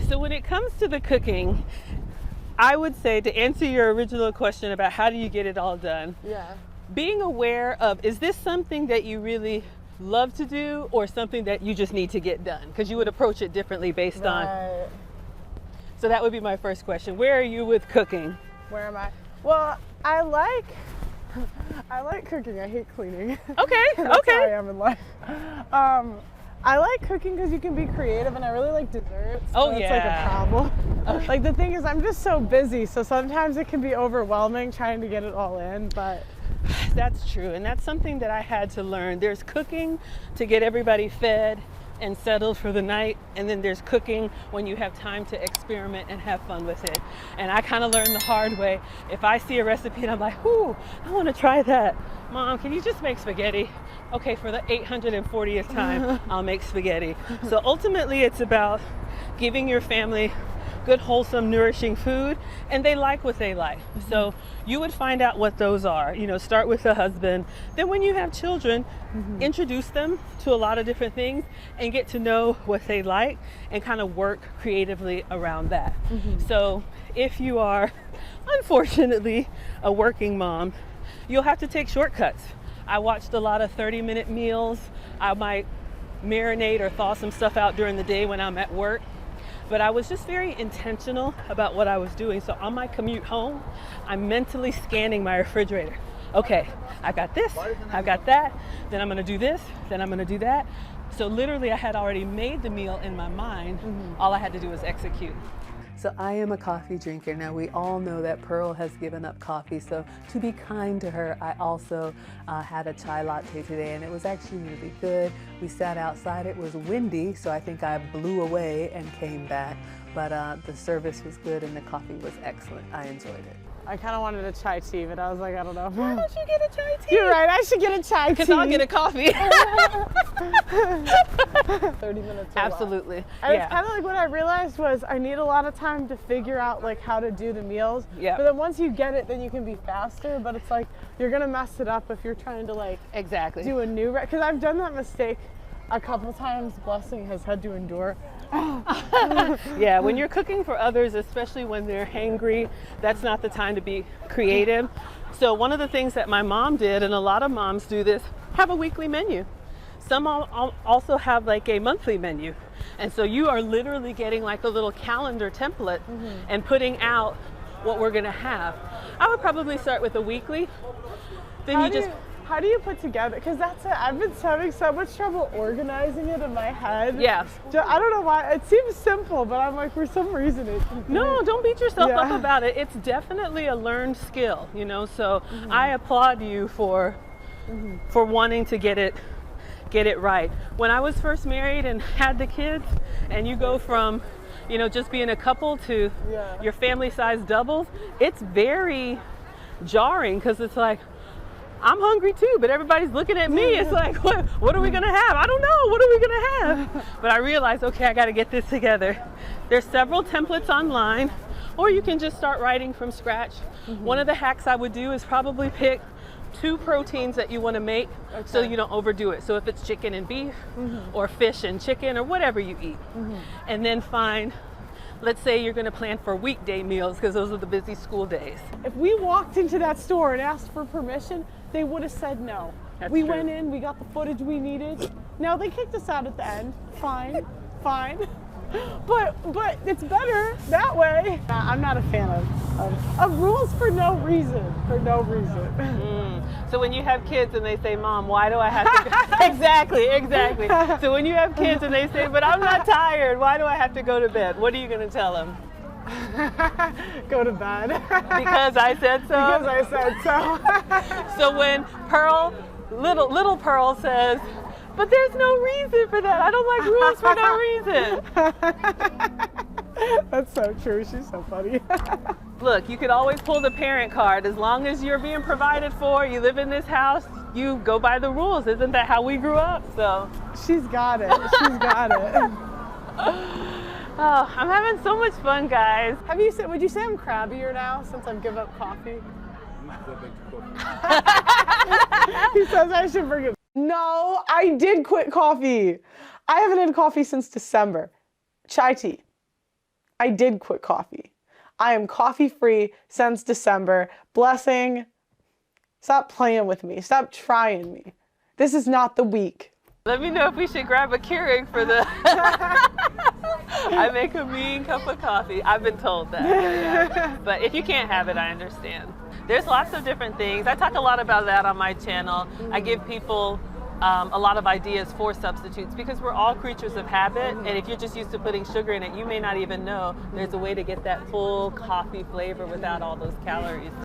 So when it comes to the cooking, I would say, to answer your original question about how do you get it all done, Yeah. being aware of, is this something that you really love to do or something that you just need to get done? Because you would approach it differently based on. Right. So that would be my first question. Where are you with cooking? Where am I? Well, I like cooking. I hate cleaning. Okay, That's okay. how I am in life. I like cooking because you can be creative, and I really like desserts. Oh, That's yeah. like a problem. Like the thing is, I'm just so busy, so sometimes it can be overwhelming trying to get it all in. But That's true, and that's something that I had to learn. There's cooking to get everybody fed and settled for the night, and then there's cooking when you have time to experiment and have fun with it. And I kind of learned the hard way. If I see a recipe and I'm like, ooh, I want to try that. Mom, can you just make spaghetti? Okay, for the 840th time, I'll make spaghetti. So ultimately, it's about giving your family good, wholesome, nourishing food, and they like what they like. So you would find out what those are. You know, start with the husband. Then when you have children, introduce them to a lot of different things and get to know what they like and kind of work creatively around that. So if you are, unfortunately, a working mom, you'll have to take shortcuts. I watched a lot of 30-minute meals. I might marinate or thaw some stuff out during the day when I'm at work. But I was just very intentional about what I was doing. So on my commute home, I'm mentally scanning my refrigerator. Okay, I've got this, I've got that, then I'm gonna do this, then I'm gonna do that. So literally I had already made the meal in my mind. All I had to do was execute. So I am a coffee drinker. Now we all know that Pearl has given up coffee, so to be kind to her, I also had a chai latte today, and it was actually really good. We sat outside, it was windy, so I think I blew away and came back, but the service was good and the coffee was excellent. I enjoyed it. I kind of wanted a chai tea, but I was like, I don't know. Why don't you get a chai tea? You're right, I should get a chai tea. Because I'll get a coffee. 30 minutes. Or Absolutely. And Yeah. it's kind of like what I realized was I need a lot of time to figure out like how to do the meals. Yeah. But then once you get it, then you can be faster. But it's like you're gonna mess it up if you're trying to like Exactly. do a new because I've done that mistake a couple times. Blessing has had to endure. Yeah, when you're cooking for others, especially when they're hangry, that's not the time to be creative. So one of the things that my mom did, and a lot of moms do this, have a weekly menu. Some also have like a monthly menu. And so you are literally getting like a little calendar template and putting out what we're gonna have. I would probably start with a weekly. Then How do you put together? Because that's it. I've been having so much trouble organizing it in my head. Yeah. I don't know why. It seems simple, but I'm like, for some reason it. No, don't beat yourself up Yeah. about it. It's definitely a learned skill, you know. So I applaud you for wanting to get it right. When I was first married and had the kids, and you go from, you know, just being a couple to Yeah. your family size doubles, it's very jarring because it's like, I'm hungry too, but everybody's looking at me. It's like, what are we gonna have? I don't know, what are we gonna have? But I realized, okay, I gotta get this together. There's several templates online, or you can just start writing from scratch. One of the hacks I would do is probably pick 2 proteins that you wanna make so you don't overdo it. So if it's chicken and beef, or fish and chicken, or whatever you eat. And then find, let's say you're gonna plan for weekday meals because those are the busy school days. If we walked into that store and asked for permission, they would have said no. That's we true. went in, we got the footage we needed. Now they kicked us out at the end. Fine, fine. But it's better that way. I'm not a fan of rules for no reason. For no reason. So when you have kids and they say, Mom, why do I have to go? Exactly. So when you have kids and they say, but I'm not tired, why do I have to go to bed? What are you gonna tell them? Go to bed. Because I said so? Because I said so. So when little Pearl says, but there's no reason for that. I don't like rules for no reason. That's so true. She's so funny. Look, you could always pull the parent card. As long as you're being provided for, you live in this house, you go by the rules. Isn't that how we grew up? So She's got it. She's got it. Oh, I'm having so much fun, guys. Would you say I'm crabbier now since I've given up coffee? He says I should forgive. No, I did quit coffee. I haven't had coffee since December. Chai tea. I did quit coffee. I am coffee free since December. Blessing, stop playing with me. Stop trying me. This is not the week. Let me know if we should grab a Keurig for the... I make a mean cup of coffee. I've been told that. Yeah. But if you can't have it, I understand. There's lots of different things. I talk a lot about that on my channel. I give people a lot of ideas for substitutes because we're all creatures of habit, and if you're just used to putting sugar in it, you may not even know there's a way to get that full coffee flavor without all those calories.